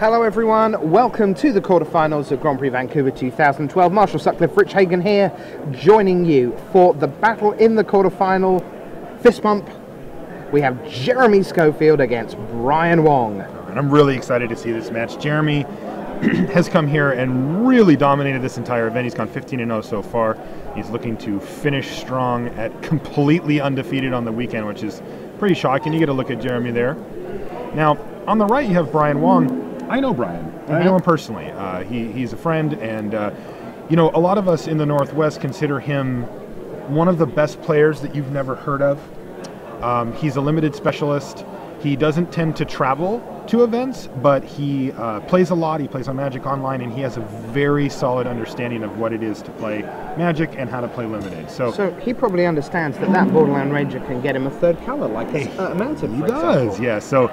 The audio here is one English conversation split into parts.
Hello everyone, welcome to the quarterfinals of Grand Prix Vancouver 2012. Marshall Sutcliffe, Rich Hagan here, joining you for the battle in the quarterfinal. Fist bump. We have Jeremy Schofield against Brian Wong. And I'm really excited to see this match. Jeremy has come here and really dominated this entire event. He's gone 15-0 so far. He's looking to finish strong at completely undefeated on the weekend, which is pretty shocking. You get a look at Jeremy there. Now, on the right, you have Brian Wong. I know Brian. I know him personally. He's a friend, and you know, a lot of us in the Northwest consider him one of the best players that you've never heard of. He's a limited specialist. He doesn't tend to travel to events, but he plays a lot. He plays on Magic Online, and he has a very solid understanding of what it is to play Magic and how to play Limited. So he probably understands that Borderland Ranger can get him a third color, like a mountain, for example. Yeah. So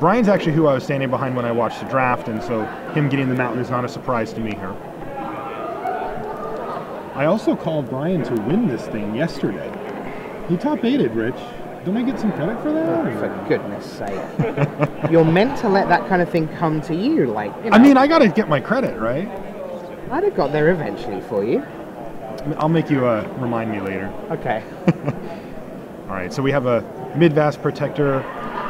Brian's actually who I was standing behind when I watched the draft, and so him getting the mountain is not a surprise to me here. I also called Brian to win this thing yesterday. He top-8'd, Rich. Don't I get some credit for that? Oh, for goodness sake. You're meant to let that kind of thing come to you, like, you know. I mean, I gotta get my credit, right? I'd have got there eventually for you. I'll make you remind me later. Okay. All right, so we have a mid-vast protector,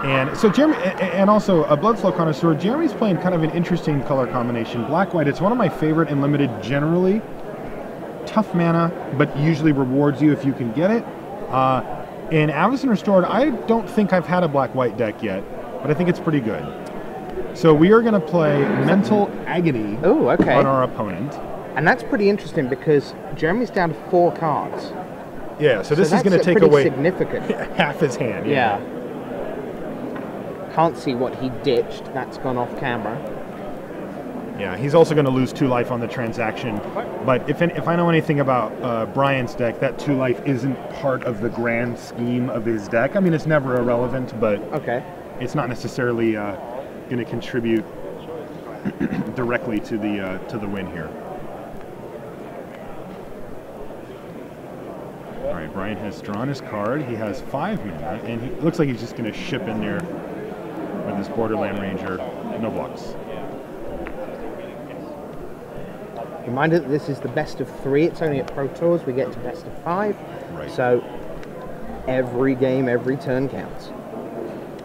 and so Jeremy, and also a Bloodflow Connoisseur. Jeremy's playing kind of an interesting color combination, black-white. It's one of my favorite in Limited generally. Tough mana, but usually rewards you if you can get it. In Avacyn Restored, I don't think I've had a black-white deck yet, but I think it's pretty good. So we are going to play Mental Agony on our opponent. And that's pretty interesting because Jeremy's down to 4 cards. Yeah, so this is going to take away significant. half his hand. Yeah. Can't see what he ditched. That's gone off camera. Yeah, he's also going to lose 2 life on the transaction. But if I know anything about Brian's deck, that 2 life isn't part of the grand scheme of his deck. I mean, it's never irrelevant, but it's not necessarily going to contribute directly to the win here. All right, Brian has drawn his card. He has 5 mana, and he looks like he's just going to ship in there with his Borderland Ranger. No blocks. Reminder that this is the best of 3. It's only at Pro Tours we get to best of 5. Right. So every game, every turn counts.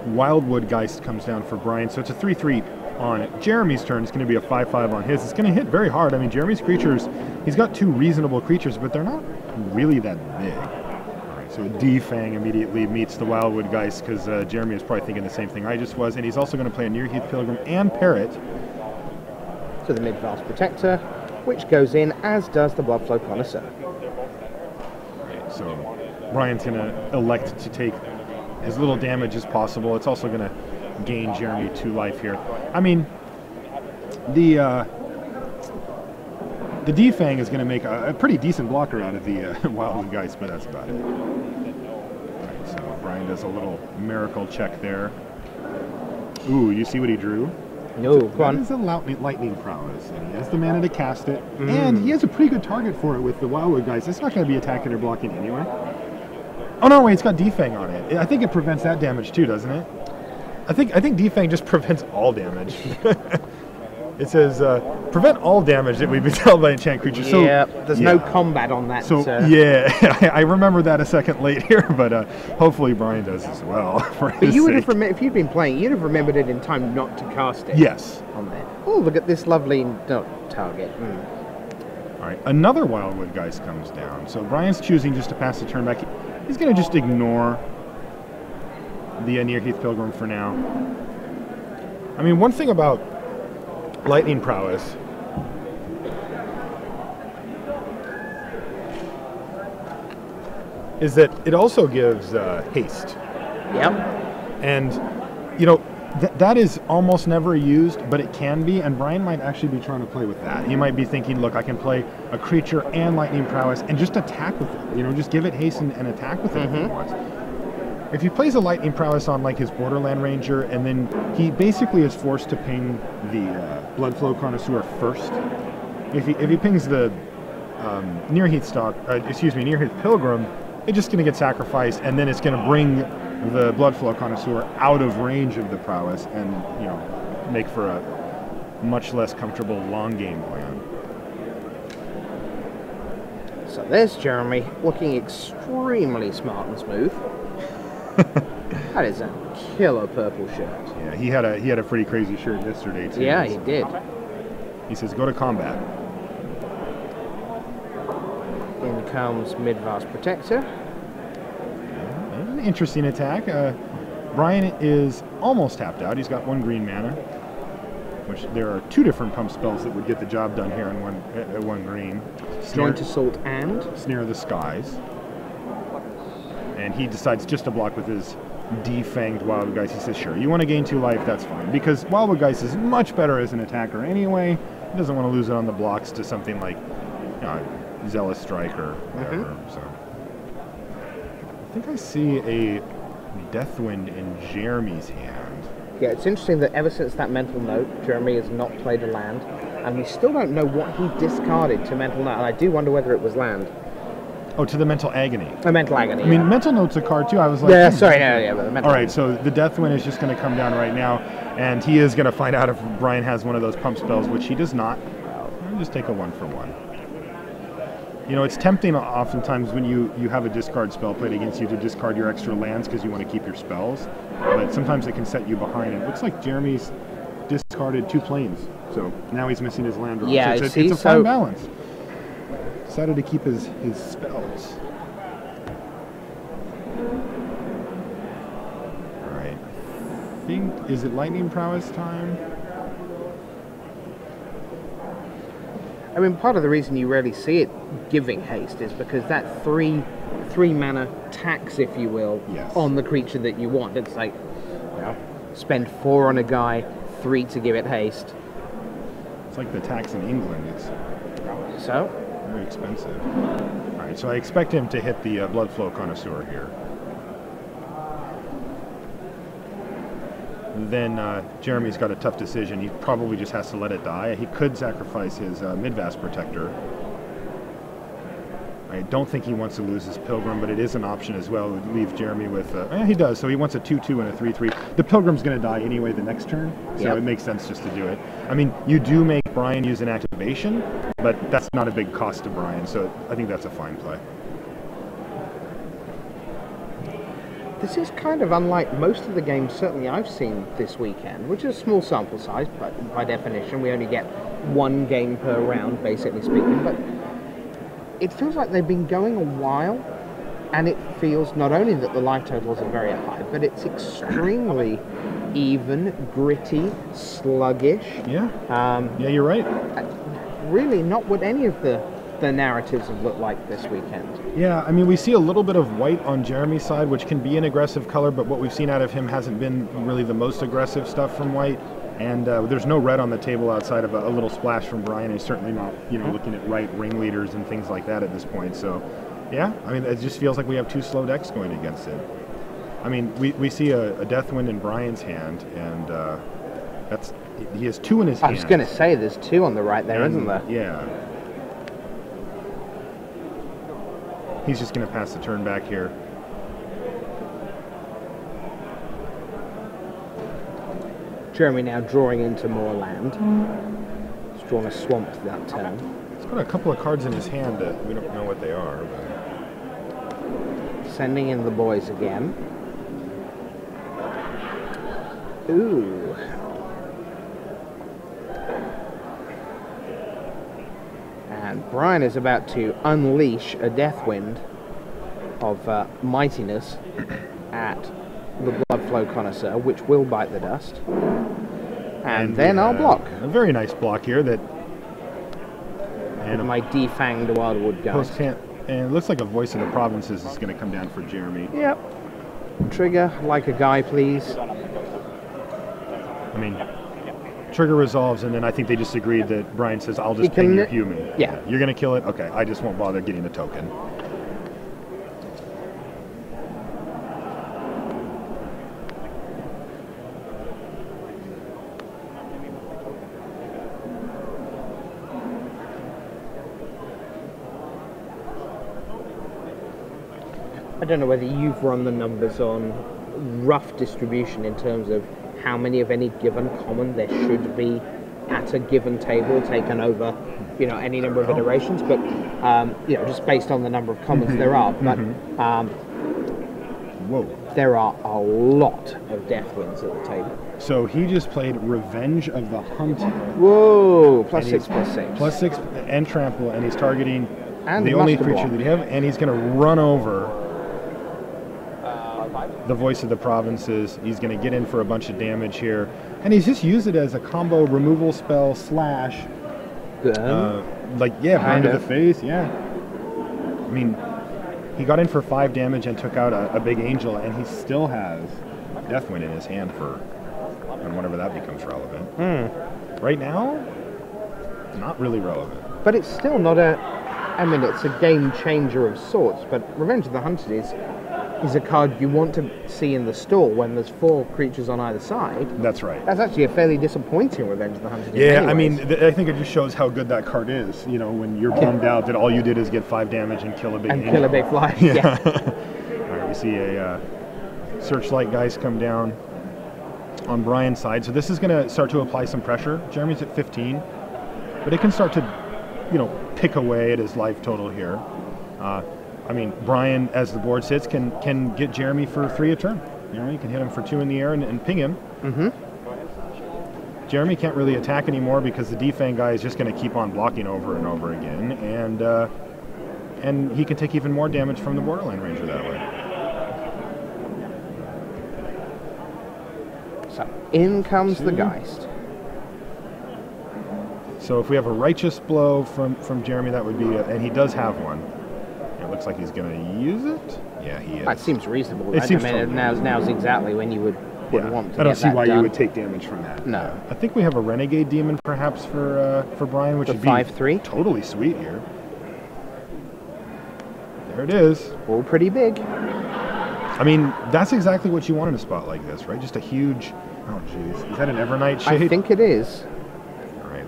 Wildwood Geist comes down for Brian, so it's a 3/3 on Jeremy's turn. It's going to be a 5/5 on his. It's going to hit very hard. I mean, Jeremy's creatures, he's got 2 reasonable creatures, but they're not really that big. All right, so Defang immediately meets the Wildwood Geist because Jeremy is probably thinking the same thing I just was, and he's also going to play a Nearheath Pilgrim and Parrot. To the Mid-Vast Protector, which goes in, as does the Bloodflow Connoisseur. Right, so Brian's going to elect to take as little damage as possible. It's also going to gain Jeremy 2 life here. I mean, the Defang is going to make a pretty decent blocker out of the Wildwood Geist, but that's about it. All right, so Brian does a little miracle check there. Ooh, you see what he drew? No, go on. That is a lightning prowess, and he has the mana to cast it, and he has a pretty good target for it with the Wildwood Geist. It's not going to be attacking or blocking anyway. Oh no, wait, it's got Defang on it. I think it prevents that damage too, doesn't it? I think Defang just prevents all damage. It says prevent all damage that would be dealt by enchant creatures. Yeah, so, there's no combat on that. So yeah, I remember that a second late here, but hopefully Brian does as well. But you would have if you'd been playing, you'd have remembered it in time not to cast it. Yes. On there. Oh, look at this lovely target. All right, another Wildwood Geist comes down. So Brian's choosing just to pass the turn back. He's going to just ignore the Nearheath Pilgrim for now. I mean, one thing about Lightning Prowess is that it also gives haste. Yep. And, you know, that is almost never used, but it can be, and Brian might actually be trying to play with that. He might be thinking, look, I can play a creature and Lightning Prowess and just attack with it. You know, just give it haste and attack with it if he wants. If he plays a Lightning Prowess on, like, his Borderland Ranger, and then he basically is forced to ping the Bloodflow Connoisseur first. If he pings the Nearheath Pilgrim, it's just going to get sacrificed, and then it's going to bring the Bloodflow Connoisseur out of range of the prowess and, you know, make for a much less comfortable long game plan. So there's Jeremy, looking extremely smart and smooth. That is a killer purple shirt. Yeah, he had a pretty crazy shirt yesterday too. Yeah, he did. He says, "Go to combat." In comes mid-vast protector. An interesting attack. Brian is almost tapped out. He's got 1 green mana, which there are 2 different pump spells that would get the job done here in 1 green. Joint Assault and Snare of the Skies. And he decides just to block with his defanged Wild Geist. He says, sure, you want to gain 2 life, that's fine. Because Wild Geist is much better as an attacker anyway. He doesn't want to lose it on the blocks to something like Zealous Strike or whatever. So I think I see a Deathwind in Jeremy's hand. Yeah, it's interesting that ever since that mental note, Jeremy has not played a land, and we still don't know what he discarded to mental note, and I do wonder whether it was land. Oh, to the Mental Agony. A mental agony. I mean, Mental Note's a card too. I was like, yeah, sorry, yeah, but the mental. All right, so the Deathwind is just going to come down right now, and he is going to find out if Brian has one of those pump spells, which he does not. I'll just take a 1-for-1. You know, it's tempting oftentimes when you have a discard spell played against you to discard your extra lands because you want to keep your spells, but sometimes it can set you behind. And it looks like Jeremy's discarded 2 planes, so now he's missing his land draw. Yeah, so it's a fine balance. Decided to keep his spells. All right. Is it Lightning Prowess time? I mean, part of the reason you rarely see it giving haste is because that three mana tax, if you will, yes, on the creature that you want. It's like, well, spend 4 on a guy, 3 to give it haste. It's like the tax in England. It's so very expensive. All right, so I expect him to hit the Blood Flow Connoisseur here. Then Jeremy's got a tough decision. He probably just has to let it die. He could sacrifice his Midvast Protector. I don't think he wants to lose his Pilgrim, but it is an option as well. It would leave Jeremy with... he does, so he wants a 2/2 and a 3/3. The Pilgrim's going to die anyway the next turn, so It makes sense just to do it. I mean, you do make Brian use an activation, but that's not a big cost to Brian, so I think that's a fine play. this is kind of unlike most of the games certainly I've seen this weekend, which is a small sample size, but by definition we only get 1 game per round, basically speaking. But it feels like they've been going a while, and it feels not only that the life totals are very high, but it's extremely even, gritty, sluggish. Yeah. Yeah, you're right. Really not what any of the narratives have looked like this weekend. Yeah, I mean, we see a little bit of white on Jeremy's side, which can be an aggressive color, but what we've seen out of him hasn't been really the most aggressive stuff from white. And there's no red on the table outside of a little splash from Brian. He's certainly not, looking at right ringleaders and things like that at this point. So, yeah, I mean, it just feels like we have 2 slow decks going against it. I mean, we see a Deathwind in Brian's hand, and he has 2 in his hand. I was going to say, there's 2 on the right there, isn't there? Yeah. He's just going to pass the turn back here. Jeremy now drawing into more land. He's drawn a swamp that turn. He's got a couple of cards in his hand that we don't know what they are. But... Sending in the boys again. Ooh. And Brian is about to unleash a Deathwind of mightiness at the Bloodflow Connoisseur, which will bite the dust. And then I'll block. A very nice block here that... And my defanged Wildwood Geist. And it looks like a Voice of the Provinces is going to come down for Jeremy. Yep. Trigger like a guy, please. I mean... Trigger resolves, and then I think they just agreed that Brian says, I'll just ping your human. Yeah. You're going to kill it? Okay, I just won't bother getting the token. I don't know whether you've run the numbers on rough distribution in terms of how many of any given common there should be at a given table taken over, any number of iterations, but just based on the number of commons there are. But there are a lot of death wins at the table. So he just played Revenge of the Hunted. Whoa! +6/+6. +6 and trample, and he's targeting and the only creature that you have, and he's going to run over the Voice of the Provinces. He's going to get in for a bunch of damage here, and he's just used it as a combo removal spell slash. Burn to the face. Yeah. I mean, he got in for 5 damage and took out a big angel, and he still has Deathwind in his hand and whenever that becomes relevant. Right now, not really relevant. But it's still not it's a game changer of sorts, but Revenge of the Hunted is a card you want to see in the store when there's 4 creatures on either side. That's right. That's actually a fairly disappointing Revenge of the Hunted. Yeah, I mean, I think it just shows how good that card is. When you're bummed out that all you did is get 5 damage and kill a big angel. Kill a big fly. Yeah. All right, we see a Searchlight Geist come down on Brian's side. So this is going to start to apply some pressure. Jeremy's at 15, but it can start to, pick away at his life total here. I mean, Brian, as the board sits, can get Jeremy for 3 a turn. You can hit him for 2 in the air and ping him. Jeremy can't really attack anymore because the Defang guy is just going to keep on blocking over and over again, and he can take even more damage from the Borderline Ranger that way. So in comes the Geist. So if we have a Righteous Blow from Jeremy, that would be and he does have one. It looks like he's going to use it. Yeah, he is. That seems reasonable. It seems now's exactly when you would want to. I don't see why done. you would take damage from that. No. I think we have a Renegade Demon perhaps for Brian, which would be 5/3. Totally sweet here. There it is. All pretty big. I mean, that's exactly what you want in a spot like this, right? Just a huge. Oh, jeez. Is that an Evernight Shade? I think it is.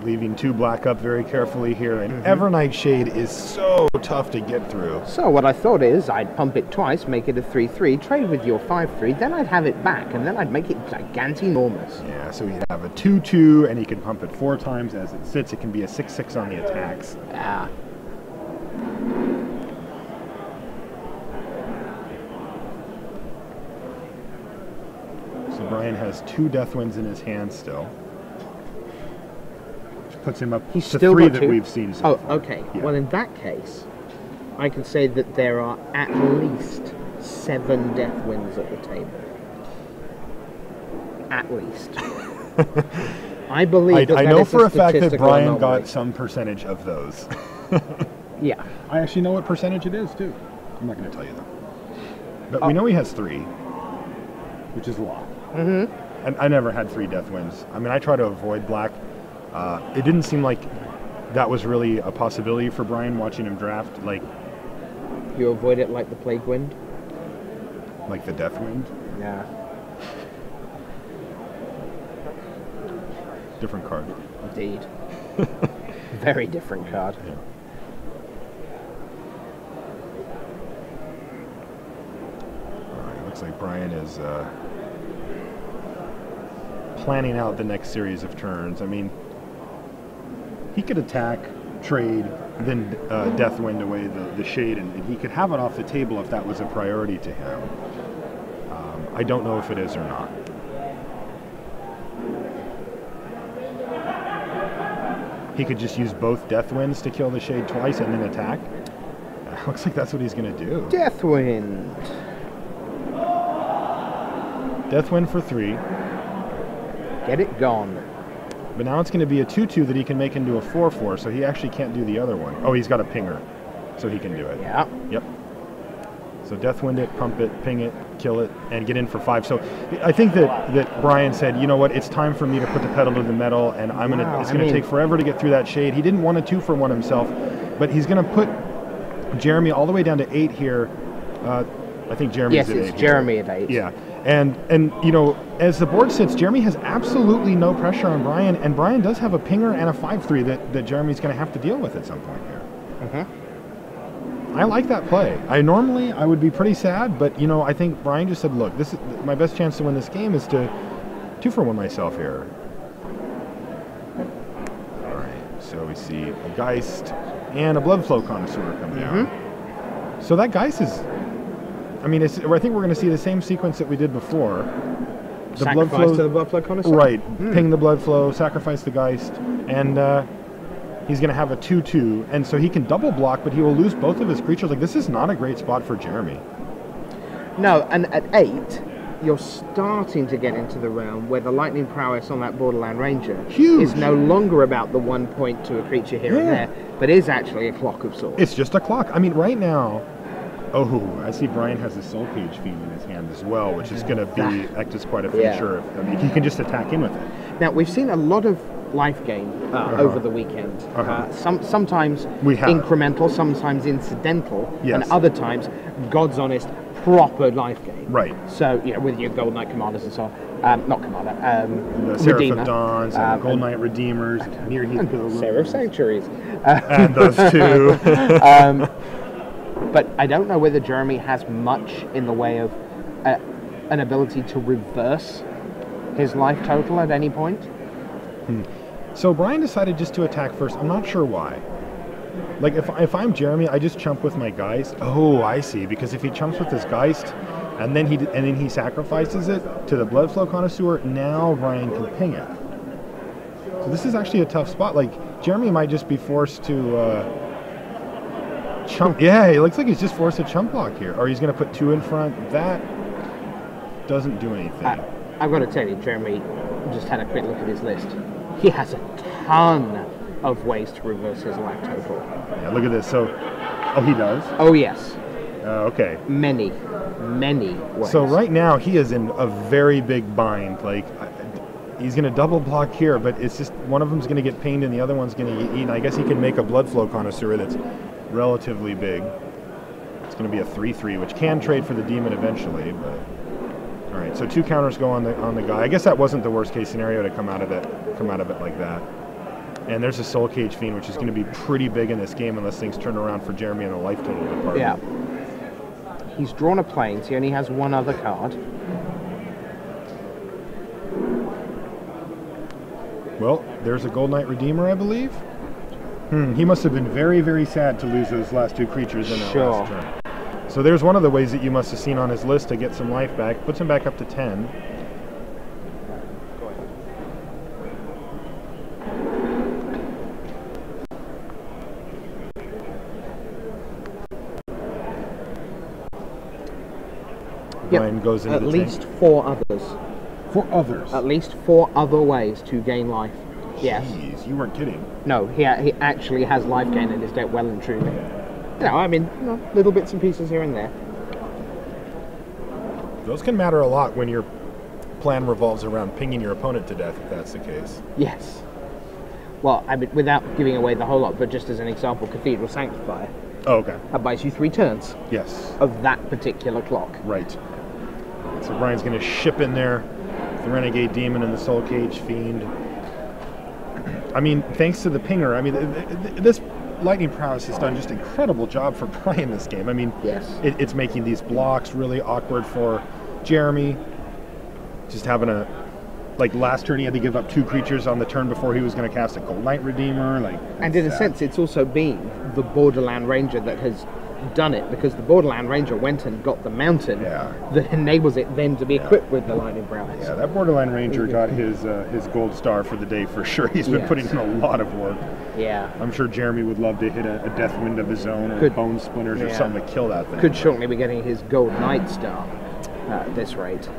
Leaving 2 black up very carefully here, and Evernight Shade is so tough to get through. So what I thought is I'd pump it twice, make it a 3/3, trade with your 5/3, then I'd have it back, and then I'd make it gigantinormous. Yeah, so he'd have a 2/2, and he could pump it 4 times as it sits. It can be a 6/6 on the attacks. Yeah. So Brian has 2 Deathwinds in his hand still. Puts him up He's to still 3 got that 2? we've seen so far. Okay. Yeah. Well, in that case, I can say that there are at least 7 Deathwinds at the table. At least. I believe I know for a fact that Brian got some percentage of those. Yeah. I actually know what percentage it is, too. I'm not going to tell you that. But we know he has 3, which is a lot. And I never had 3 Deathwinds. I mean, I try to avoid black. It didn't seem like that was really a possibility for Brian watching him draft. Like, you avoid it like the Plague Wind? Like the Deathwind? Yeah. Different card. Indeed. Very different card. Yeah. Alright, looks like Brian is planning out the next series of turns. I mean, he could attack, trade, then Deathwind away the shade, and he could have it off the table if that was a priority to him. I don't know if it is or not. He could just use both Deathwinds to kill the shade twice and then attack. Looks like that's what he's going to do. Deathwind. Deathwind for 3. Get it gone. But now it's going to be a 2/2 that he can make into a 4/4, so he actually can't do the other one. Oh, he's got a pinger, so he can do it. Yeah. Yep. So Deathwind it, pump it, ping it, kill it, and get in for 5. So I think that Brian said, you know what, it's time for me to put the pedal to the metal, and it's going to take forever to get through that shade. He didn't want a 2-for-1 himself, but he's going to put Jeremy all the way down to 8 here. I think Jeremy's at 8. Yes, it's Jeremy at 8. Yeah. And you know, as the board sits, Jeremy has absolutely no pressure on Brian, and Brian does have a pinger and a 5/3 that Jeremy's going to have to deal with at some point here. I like that play. I would be pretty sad, but you know, I think Brian just said, look, this is my best chance to win this game is to 2-for-1 myself here. So we see a Geist and a Blood Flow Connoisseur come down. So that Geist is, I mean, I think we're going to see the same sequence that we did before. The Sacrifice to the Blood Flow Connoisseur? Right. Ping the Blood Flow, sacrifice the Geist, and he's going to have a 2/2, and so he can double block, but he will lose both of his creatures. Like, this is not a great spot for Jeremy. No, and at 8, you're starting to get into the realm where the lightning prowess on that Borderland Ranger is no longer about the 1 point to a creature here and there, but is actually a clock of sorts. It's just a clock. I mean, right now, I see Brian has a Soul Cage Fiend in his hand as well, which is going to act as quite a feature. I mean, he can just attack in with it. Now, we've seen a lot of life gain over the weekend. Sometimes incremental, sometimes incidental, and other times, God's honest, proper life gain. Right. So, you know, with your Gold Knight Commanders and so on. Not Commander, the Seraph Redeemer. of Dawns, and Gold Knight Redeemers, Near Heath Pilgrims. Seraph Sanctuaries. And those two. But I don't know whether Jeremy has much in the way of an ability to reverse his life total at any point. So Brian decided just to attack first. I'm not sure why. Like, if I'm Jeremy, I just chump with my Geist. Oh, I see. Because if he chumps with his Geist, and then he sacrifices it to the Blood Flow Connoisseur, now Brian can ping it. So this is actually a tough spot. Like, Jeremy might just be forced to chump. Yeah, it looks like he's just forced to chump block here. Or he's going to put 2 in front. That doesn't do anything. I've got to tell you, Jeremy just had a quick look at his list. He has a ton of ways to reverse his life total. Yeah, look at this. So, he does? Oh, yes. Okay. Many ways. So right now, he is in a very big bind. Like, he's going to double block here, but it's just one of them's going to get pinged and the other one's going to get eaten. I guess he can make a Blood Flow Connoisseur that's relatively big. It's going to be a 3/3, which can trade for the demon eventually, but... All right, so 2 counters go on the guy. I guess that wasn't the worst case scenario to come out of it like that. And there's a Soul Cage Fiend, which is going to be pretty big in this game unless things turn around for Jeremy in the life total department. Yeah. He's drawn a Plains. He only has one other card. Well, there's a Gold Knight Redeemer, I believe. He must have been very, very sad to lose those last 2 creatures in that last turn. So there's one of the ways that you must have seen on his list to get some life back. Puts him back up to 10. Brian goes into at least 4 others. 4 others? At least 4 other ways to gain life. Yes. Jeez, you weren't kidding. No, he actually has life gain in his deck well and truly. No, I mean, little bits and pieces here and there. Those can matter a lot when your plan revolves around pinging your opponent to death, if that's the case. Yes. Well, I mean, without giving away the whole lot, but just as an example, Cathedral Sanctifier. Oh, okay. That buys you 3 turns. Yes. Of that particular clock. Right. So Brian's going to ship in there the Renegade Demon and the Soul Cage Fiend. I mean, thanks to the pinger, I mean, this Lightning Prowess has done just an incredible job for Brian this game. I mean, it's making these blocks really awkward for Jeremy. Just having like last turn he had to give up 2 creatures on the turn before he was going to cast a Gold Knight Redeemer. And in a sense, it's also been the Borderland Ranger that has done it, because the Borderland Ranger went and got the mountain that enables it then to be equipped with the Lightning Prowess. Yeah, that Borderland Ranger got his gold star for the day for sure. He's been putting in a lot of work. Yeah. I'm sure Jeremy would love to hit a Deathwind of his own or Bone Splinters or something to kill that thing. Could shortly be getting his Gold Knight star at this rate.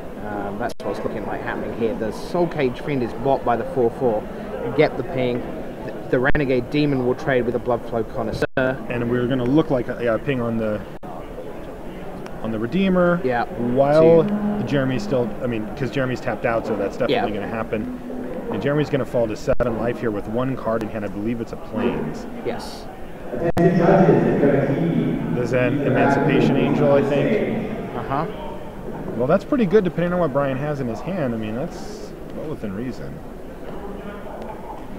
That's what's looking like happening here. The Soul Cage Fiend is bought by the 4/4. Get the ping. The Renegade Demon will trade with a Blood Flow Connoisseur. And we're going to look like a ping on the Redeemer. Yeah. While Jeremy's still, I mean, because Jeremy's tapped out, so that's definitely going to happen. And Jeremy's going to fall to 7 life here with 1 card in hand. I believe it's a Plains. Yes. There's an Emancipation Angel, I think. Uh-huh. Well, that's pretty good depending on what Brian has in his hand. I mean, that's well within reason.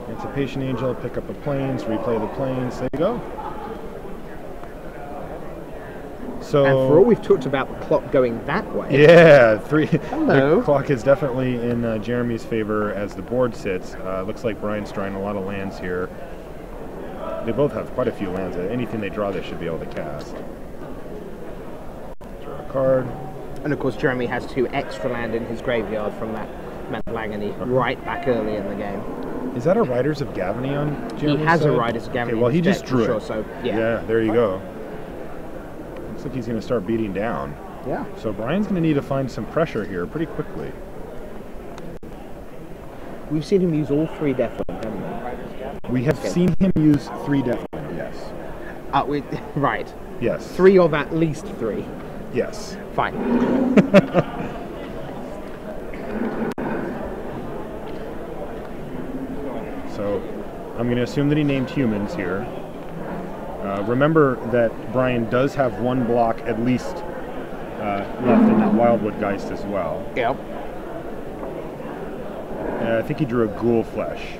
Emancipation Angel, pick up a Plains, replay the Plains. There you go. So, and for all we've talked about the clock going that way. Yeah, Hello. The clock is definitely in Jeremy's favor as the board sits. Looks like Brian's drawing a lot of lands here. They both have quite a few lands. Anything they draw, they should be able to cast. Draw a card. And of course, Jeremy has 2 extra land in his graveyard from that Mental Agony right back early in the game. Is that a Riders of Gavany on Jeremy's He has side? a Riders of Gavany. Okay, well, he just drew sure, it. So, yeah. Yeah, there you go. Looks like he's going to start beating down. Yeah. So Brian's going to need to find some pressure here pretty quickly. We've seen him use all 3 Deathwing, haven't we? We have seen him use 3 Deathwing, yes. Right. Yes. 3 of at least 3. Yes. Fine. So I'm going to assume that he named humans here. Remember that Brian does have 1 block at least left in that Wildwood Geist as well. Yep. I think he drew a Ghoul Flesh.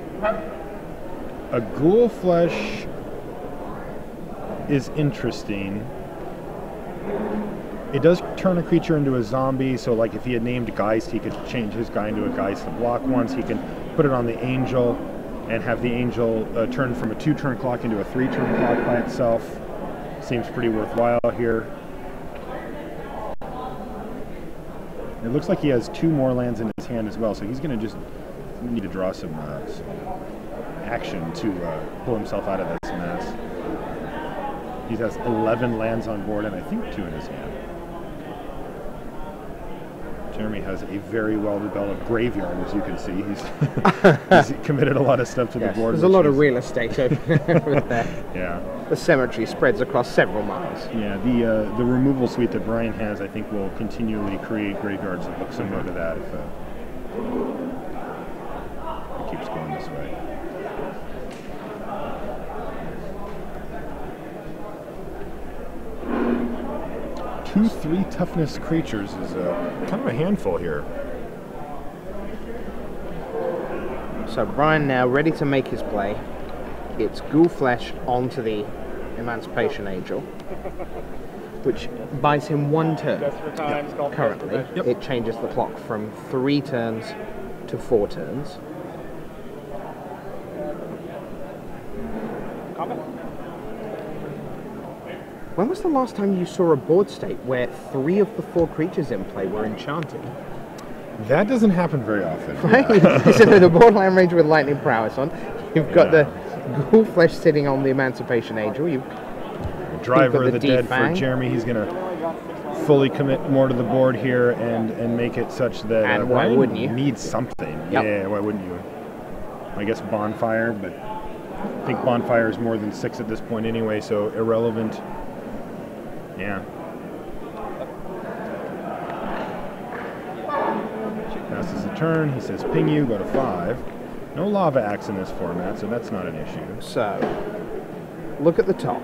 A Ghoul Flesh is interesting. It does turn a creature into a zombie, so like if he had named Geist, he could change his guy into a Geist to block once. He can put it on the Angel and have the Angel turn from a 2-turn clock into a 3-turn clock by itself. Seems pretty worthwhile here. It looks like he has 2 more lands in his hand as well, so he's going to just need to draw some action to pull himself out of this mess. He has 11 lands on board and I think 2 in his hand. Jeremy has a very well-developed graveyard, as you can see. He's committed a lot of stuff to the board. There's a lot of real estate over there. Yeah. The cemetery spreads across several miles. Yeah, the removal suite that Brian has, I think, will continually create graveyards that look similar to that if it keeps going this way. 2/3 toughness creatures is kind of a handful here. So Brian now ready to make his play. It's Ghoul Flesh onto the Emancipation Angel, which buys him 1 turn. Currently, it changes the clock from 3 turns to 4 turns. When was the last time you saw a board state where 3 of the 4 creatures in play were enchanted? That doesn't happen very often. Right? It's in the borderline range with lightning prowess on. You've got the Ghoul Flesh sitting on the Emancipation Angel. Driver of the Dead for Jeremy. He's going to fully commit more to the board here and make it such that and why wouldn't you? Needs something. Yep. Yeah, why wouldn't you? I guess Bonfire, but I think Bonfire is more than 6 at this point anyway, so irrelevant. Yeah. Passes a turn. He says ping you, go to 5. No Lava Axe in this format, so that's not an issue. So, look at the top.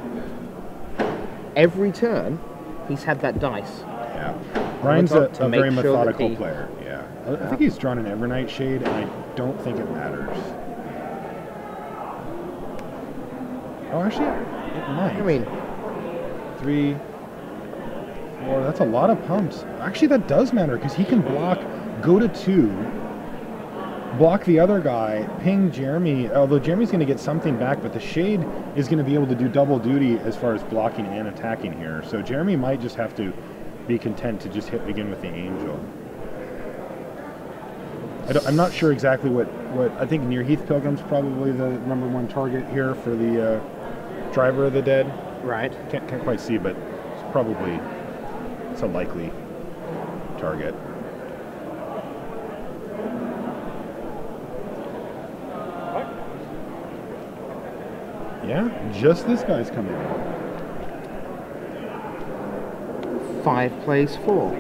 Every turn, he's had that dice. Yeah. Brian's a very methodical player. Yeah. I think he's drawn an Evernight Shade, and I don't think it matters. Oh, actually, it might. I mean, 3, 4, that's a lot of pumps. Actually, that does matter, because he can block, go to 2, block the other guy, ping Jeremy, although Jeremy's going to get something back, but the Shade is going to be able to do double duty as far as blocking and attacking here. So Jeremy might just have to be content to just hit again with the Angel. I'm not sure exactly what I think Near Heath Pilgrim's probably the #1 target here for the Driver of the Dead. right. Can't quite see, but it's a likely target. Yeah, just this guy's coming in. 5 plays 4.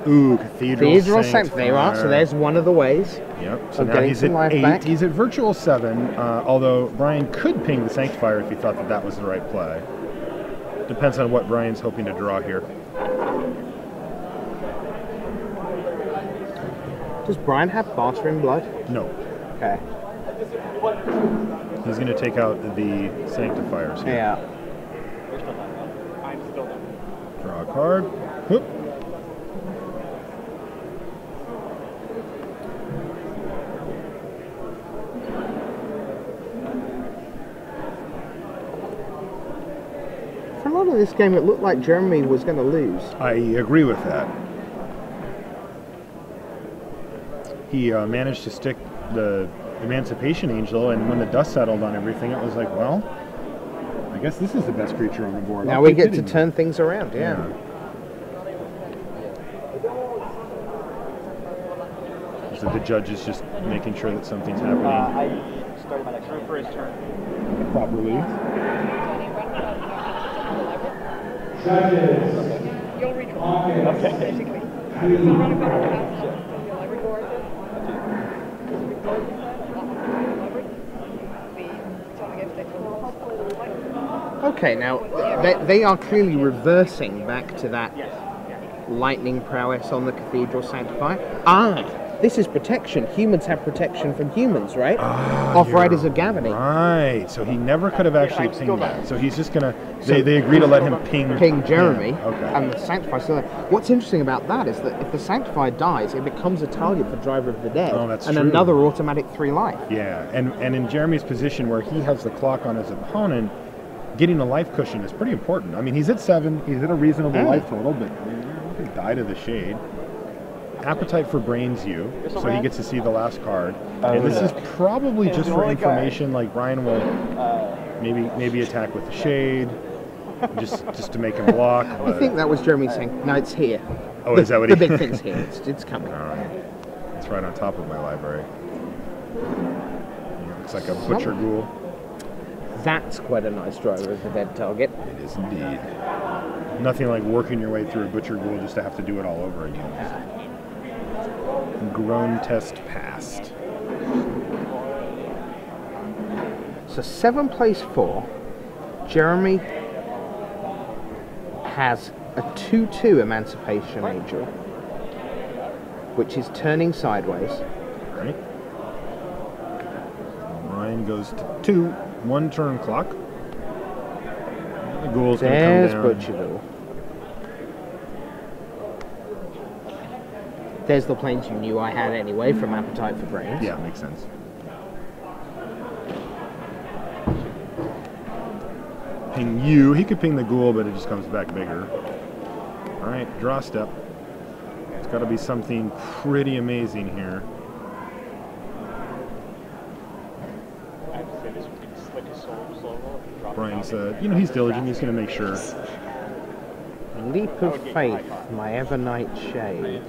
Ooh, Cathedral Sanctifier. There you are. So there's one of the ways. Yep. So of now he's at life 8. back. He's at virtual 7. Although Brian could ping the Sanctifier if he thought that was the right play. Depends on what Brian's hoping to draw here. Does Brian have Bartering Blood? No. Okay. He's going to take out the Sanctifiers here. Yeah. Draw a card. Whoop. For a lot of this game, it looked like Jeremy was going to lose. I agree with that. He managed to stick the Emancipation Angel, and when the dust settled on everything, it was like, well, I guess this is the best creature on the board. Now we get to turn things around, yeah. So the judge is just making sure that something's happening. I started my next turn for his turn. Properly. You'll redraw. Okay. Basically. So run a couple passes on the library board. Okay, now they are clearly reversing back to that lightning prowess on the Cathedral Sanctifier. This is protection. Humans have protection from humans, right? Off-riders are Gavany. Right, so he never could have actually pinged that. So he's just going to... They agree to let him ping Jeremy, okay. And the Sanctifier still there. What's interesting about that is that if the Sanctifier dies, it becomes a target for Driver of the Dead. Oh, that's and true. Another automatic 3 life. Yeah, and in Jeremy's position where he has the clock on his opponent, getting a life cushion is pretty important. I mean, he's at 7, he's at a reasonable life total, but he died to the shade. Appetite for Brains you, so he gets to see the last card. And this is probably just for information, like Brian will maybe attack with the shade, just to make him block. I think that was Jeremy saying, no, it's here. Oh, is that what the he... big thing's here, it's coming. All right. It's right on top of my library. Looks like a butcher ghoul. That's quite a nice Driver of the Dead target. It is indeed. Nothing like working your way through a butcher ghoul just to have to do it all over again. Groan test passed. So 7 plays 4. Jeremy has a 2/2 Emancipation Angel, which is turning sideways. Right. Ryan goes to 2, 1 turn clock. The ghoul's going to come There's down. Butcher Ghoul. There's the planes you knew I had anyway from Appetite for Brains. Yeah, makes sense. Ping you. He could ping the ghoul, but it just comes back bigger. All right, draw step. It's got to be something pretty amazing here. Brian's, he's diligent. He's going to make sure. Leap of Faith, my Evernight Shade.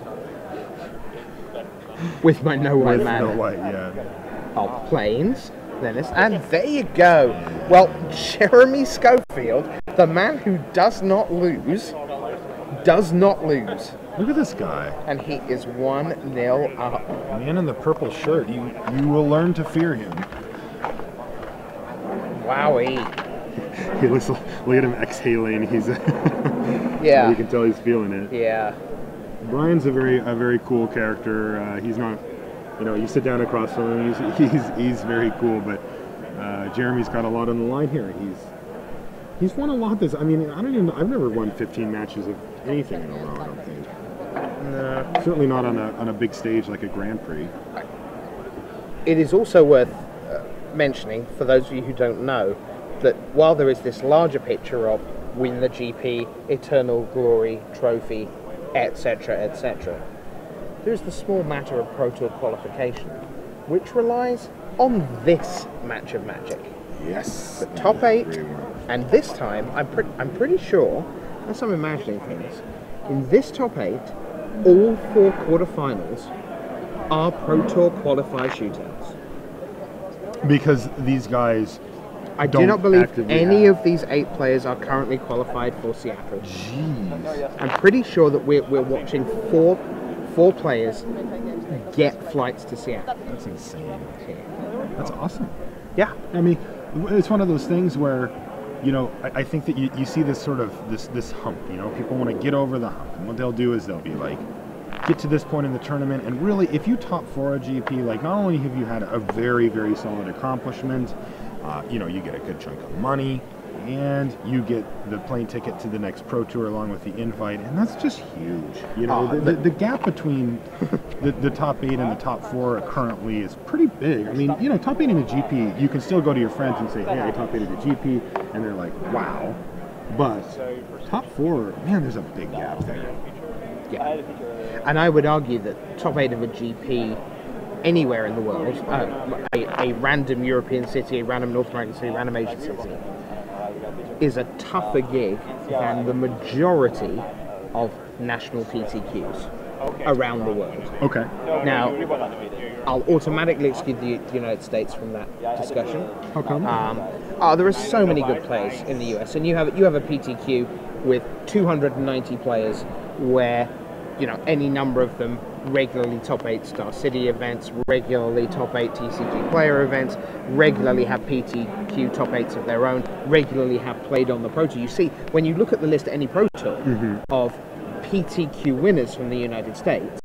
With my no white mana. No white, yeah. Oh, planes. And there you go. Well, Jeremy Schofield, the man who does not lose. Look at this guy. And he is 1-0 up. Man in the purple shirt. You will learn to fear him. Wowie. He looks. Look at him exhaling. He's. Yeah. You can tell he's feeling it. Yeah. Brian's a very cool character. He's not. You sit down across from him. He's very cool. But Jeremy's got a lot on the line here. He's won a lot. I've never won 15 matches of anything in a row. I don't think. No. Certainly not on a big stage like a Grand Prix. It is also worth mentioning, for those of you who don't know, that while there is this larger picture of win the GP, eternal glory, trophy, etc., etc., there is the small matter of Pro Tour qualification, which relies on this match of magic. Yes. The top 8, and this time, I'm pretty sure, unless I'm imagining things, in this top 8, all 4 quarterfinals are Pro Tour qualified shootouts. Because these guys, I do not believe any of these 8 players are currently qualified for Seattle. Jeez. I'm pretty sure that we're watching four players get flights to Seattle. That's insane. That's awesome. Yeah. I mean, it's one of those things where, I think that you see this sort of this hump. People want to get over the hump, and what they'll do is they'll be like, get to this point in the tournament, and really, if you top 4 a GP, like, not only have you had a very, very solid accomplishment, you get a good chunk of money, and you get the plane ticket to the next Pro Tour along with the invite, and that's just huge. The gap between the top 8 and the top 4 currently is pretty big. I mean, top 8 in a GP, you can still go to your friends and say, hey, I top 8 at a GP, and they're like, wow. But top 4, man, there's a big gap there. Yeah. And I would argue that top 8 of a GP anywhere in the world, a random European city, a random North American city, a random Asian city, is a tougher gig than the majority of national PTQs around the world. Okay. Now, I'll automatically exclude the United States from that discussion. How come? There are so many good players in the US, and you have a PTQ with 290 players where any number of them regularly top 8 Star City events, regularly top 8 TCG player events, regularly have PTQ top 8s of their own, regularly have played on the Pro Tour. You see, when you look at the list at any Pro Tour of PTQ winners from the United States,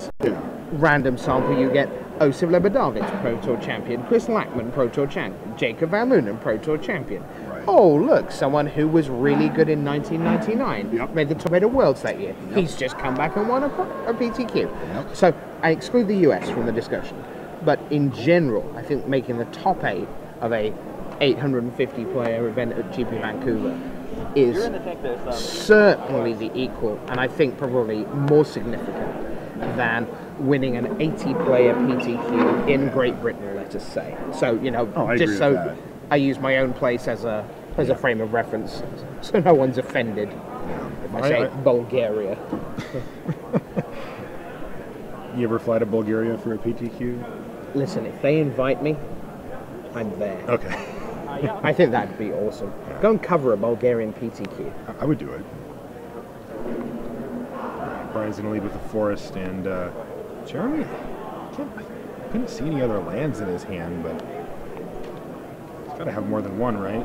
random sample, you get Osip Lebedavich, Pro Tour champion, Chris Lackman, Pro Tour champion, Jacob Van Lunen, Pro Tour champion. Right. Oh, look, someone who was really good in 1999, made the top 8 at Worlds that year. He's just come back and won a PTQ. So I exclude the US from the discussion. But in general, I think making the top 8 of a 850 player event at GP Vancouver is certainly the equal, and I think probably more significant than winning an 80-player PTQ in Great Britain, let us say. So, just so I use my own place as a frame of reference, so no one's offended if I say Bulgaria. You ever fly to Bulgaria for a PTQ? Listen, if they invite me, I'm there. Okay. I think that'd be awesome. Go and cover a Bulgarian PTQ. I would do it. Brian's going to lead with the Forest, and Jeremy, I couldn't see any other lands in his hand, but he's got to have more than one, right?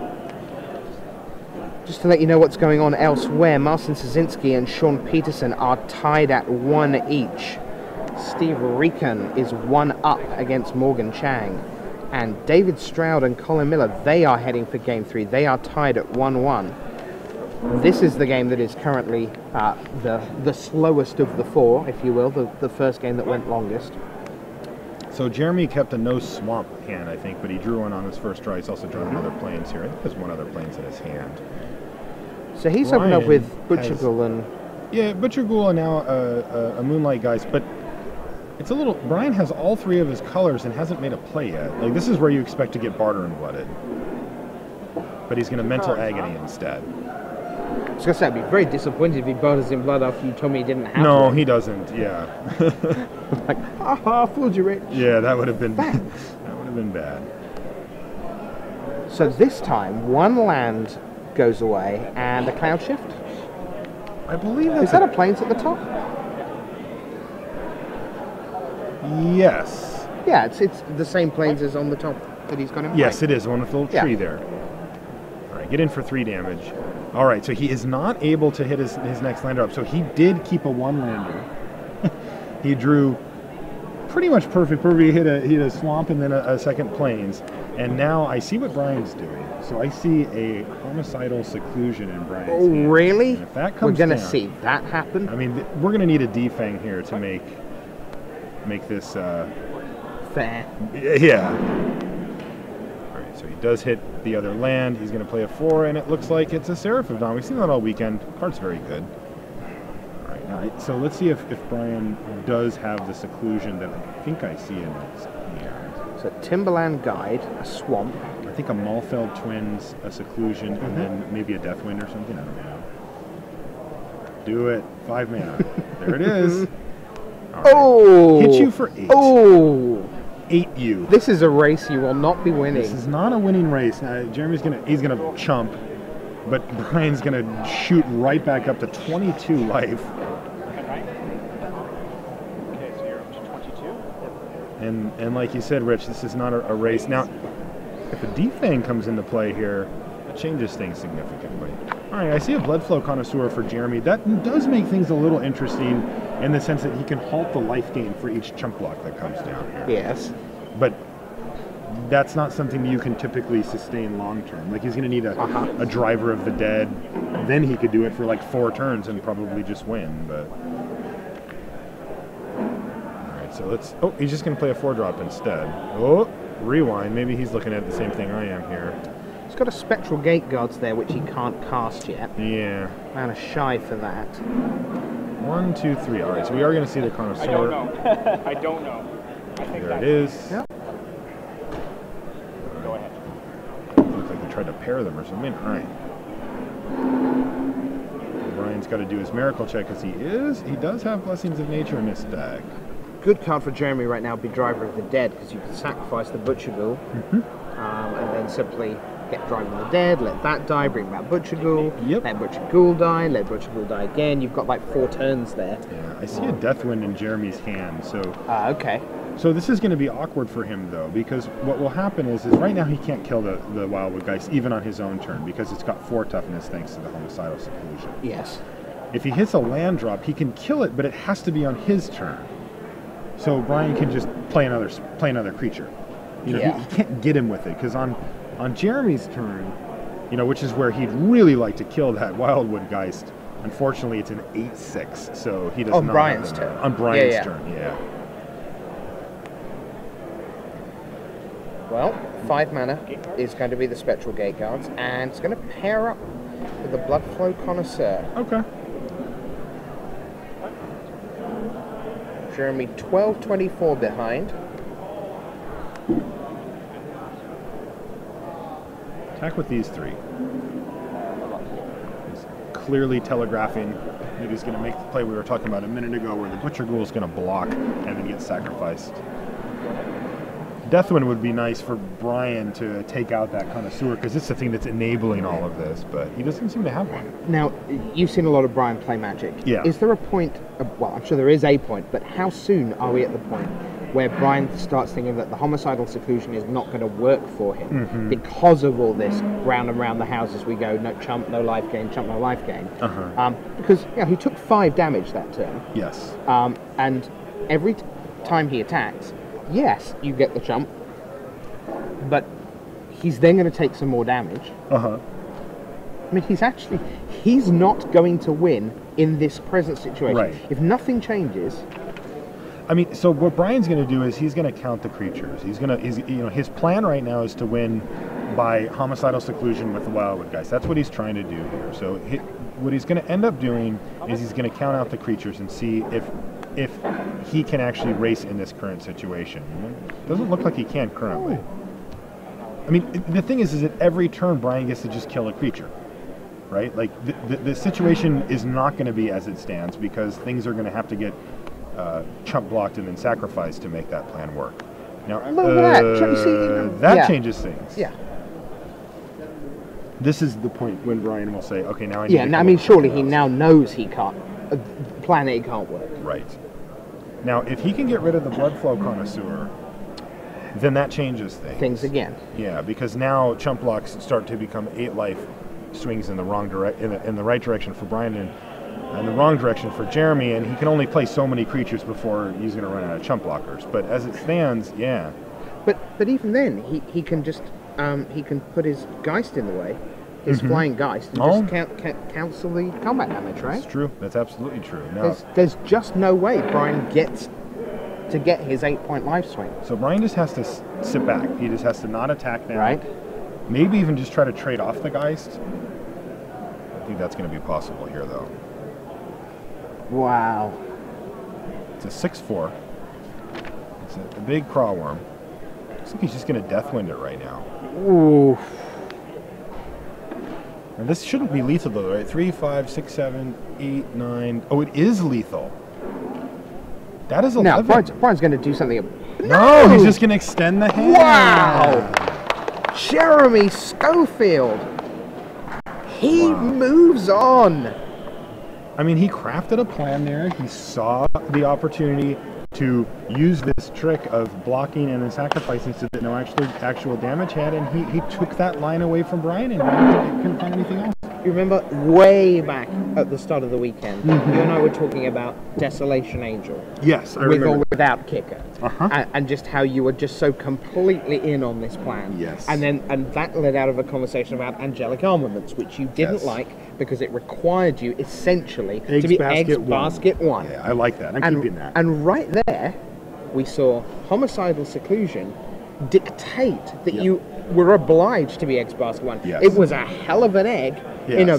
Just to let you know what's going on elsewhere, Marcin Szynski and Sean Peterson are tied at 1 each. Steve Rican is 1 up against Morgan Chang. And David Stroud and Colin Miller, they are heading for Game 3. They are tied at 1-1. This is the game that is currently the slowest of the 4, if you will, the first game that went longest. So Jeremy kept a no swamp hand, I think, but he drew one on his first draw. He's also drawn another plains here. I think there's one other plains in his hand. So he's opened up with Butcher Ghoul and... Yeah, Butcher Ghoul and now a Moonlight Geist, but it's a little... Brian has all 3 of his colors and hasn't made a play yet. Like, this is where you expect to get Barter and Blooded. But he's going to Mental Agony instead. I was going to say, I'd be very disappointed if he Barters in Blood after you told me he didn't have No, one. he doesn't, yeah. Like, haha, fooled you, Rich. Yeah, that would have been bad. That would have been bad. So this time, 1 land goes away and a Cloud Shift. I believe that's... Is that a plains at the top? Yes. Yeah, it's the same plains as on the top that he's got in play. Yes, it is. One with a little tree there. All right, get in for 3 damage. All right, so he is not able to hit his next lander up. So he did keep a 1-lander. He drew pretty much perfect. He hit a swamp and then a second plains. And now I see what Brian's doing. So I see a homicidal seclusion in Brian's hand. Really? And if that comes We're going to down, see that happen? I mean, we're going to need a defang here to make this... Fair. Yeah. All right, so he does hit the other land. He's going to play a 4, and it looks like it's a Seraph of Dawn. We've seen that all weekend. Card's very good. All right, now, so let's see if Brian does have the seclusion that I think I see in his hand. So Timberland Guide, a swamp. I think a Malfeld Twins, a seclusion, and then maybe a Deathwind or something. I don't know. Do it. 5 mana. There it is. All right. Oh! Hit you for 8. Oh! 8 you. This is a race you will not be winning. This is not a winning race. Now, Jeremy's gonna chump, but Brian's gonna shoot right back up to 22 life. Okay, so you're up to 22. And like you said, Rich, this is not a race. Now, if a defang comes into play here, that changes things significantly. All right, I see a Bloodflow Connoisseur for Jeremy. That does make things a little interesting in the sense that he can halt the life gain for each chunk block that comes down here. Yes. But that's not something you can typically sustain long term. Like, he's going to need a Driver of the Dead. Then he could do it for like 4 turns and probably just win. But all right, so let's... Oh, he's just going to play a 4-drop instead. Oh, rewind. Maybe he's looking at the same thing I am here. I was got a spectral gate guards there, which he can't cast yet. Yeah. Man, a shy for that. 1, 2, 3. All right, so we are going to see the connoisseur. I don't know. I don't know. I think There it is. Yep. Go ahead. Looks like they tried to pair them or something. All right. Brian's got to do his miracle check because he does have Blessings of Nature in this deck. Good card for Jeremy right now would be Driver of the Dead, because you can sacrifice the Butcher Ghoul, and then simply get Driver of the Dead, let that die, bring back Butcher Ghoul, Yep. let Butcher Ghoul die, let Butcher Ghoul die again. You've got like 4 turns there. Yeah, I see a Deathwind in Jeremy's hand, so Okay. so this is going to be awkward for him though, because what will happen is right now he can't kill the Wildwood Geist even on his own turn because it's got 4 toughness thanks to the Homicidal Seclusion. Yes. If he hits a land drop, he can kill it, but it has to be on his turn. So Brian can just play another creature. You know, Yeah. he can't get him with it because on Jeremy's turn, you know, which is where he'd really like to kill that Wildwood Geist. Unfortunately, it's an 8/6, so he does On not. Brian's have that. turn. On Brian's Yeah. turn, yeah. Well, 5 mana is going to be the Spectral Gate Guards, and it's going to pair up with the Bloodflow Connoisseur. Okay. Jeremy 12-24 behind. Attack with these 3. He's clearly telegraphing that he's going to make the play we were talking about a minute ago where the Butcher Ghoul is going to block and then get sacrificed. Deathwind would be nice for Brian to take out that connoisseur because it's the thing that's enabling all of this, but he doesn't seem to have one. Now, you've seen a lot of Brian play Magic. Yeah. Is there a point, well, I'm sure there is a point, but how soon are we at the point where Brian starts thinking that the Homicidal Seclusion is not going to work for him because of all this round and round the houses we go, no chump, no life gain, chump, no life gain? Because he took 5 damage that turn. Yes. And every time he attacks, yes, you get the chump, but he's then going to take some more damage. I mean, he's not going to win in this present situation. Right. If nothing changes. I mean, so what Brian's going to do is he's going to count the creatures. His plan right now is to win by Homicidal Seclusion with the Wildwood Geist. That's what he's trying to do here. So what he's going to end up doing is he's going to count out the creatures and see if he can actually race in this current situation. It doesn't look like he can currently. I mean, the thing is that every turn Brian gets to just kill a creature, right? Like the situation is not going to be as it stands because things are going to have to get chump blocked and then sacrificed to make that plan work. Now that changes things. Yeah. This is the point when Brian will say, "Okay, now I need." Yeah, I mean, surely he now knows he can't. Plan A can't work. Right. Now, if he can get rid of the Bloodflow Connoisseur, then that changes things. Again. Yeah, because now chump blocks start to become 8 life swings in the wrong in the right direction for Brian and the wrong direction for Jeremy, and he can only play so many creatures before he's going to run out of chump blockers. But as it stands, yeah. But even then, he can just he can put his Geist in the way, his flying Geist, and just cancel the combat damage, right? That's true. That's absolutely true. Now, there's just no way Brian gets to get his 8-point life swing. So Brian just has to sit back. He just has to not attack now. Right. Maybe even just try to trade off the Geist. I think that's going to be possible here, though. Wow. It's a 6/4. It's a big crawworm. Looks like he's just going to Deathwind it right now. Ooh. And this shouldn't be lethal, though, right? 3, 5, 6, 7, 8, 9. Oh, it is lethal. That is 11. Now, Brian's going to do something. No, he's just going to extend the hand. Wow! Jeremy Schofield. He moves on. I mean, he crafted a plan there. He saw the opportunity to use this trick of blocking and then sacrificing so that no actual damage had, and he took that line away from Brian and couldn't find anything else. You remember way back at the start of the weekend, you and I were talking about Desolation Angel. Yes, I with remember. or without kicker. And just how you were just so completely in on this plan. Yes. And that led out of a conversation about angelic armaments, which you didn't like because it required you essentially to be Eggs Basket 1. Yeah, I like that. I'm keeping that. And right there, we saw Homicidal Seclusion dictate that Yeah. you were obliged to be eggs basket one. Yes. It was a hell of an egg in a Yes.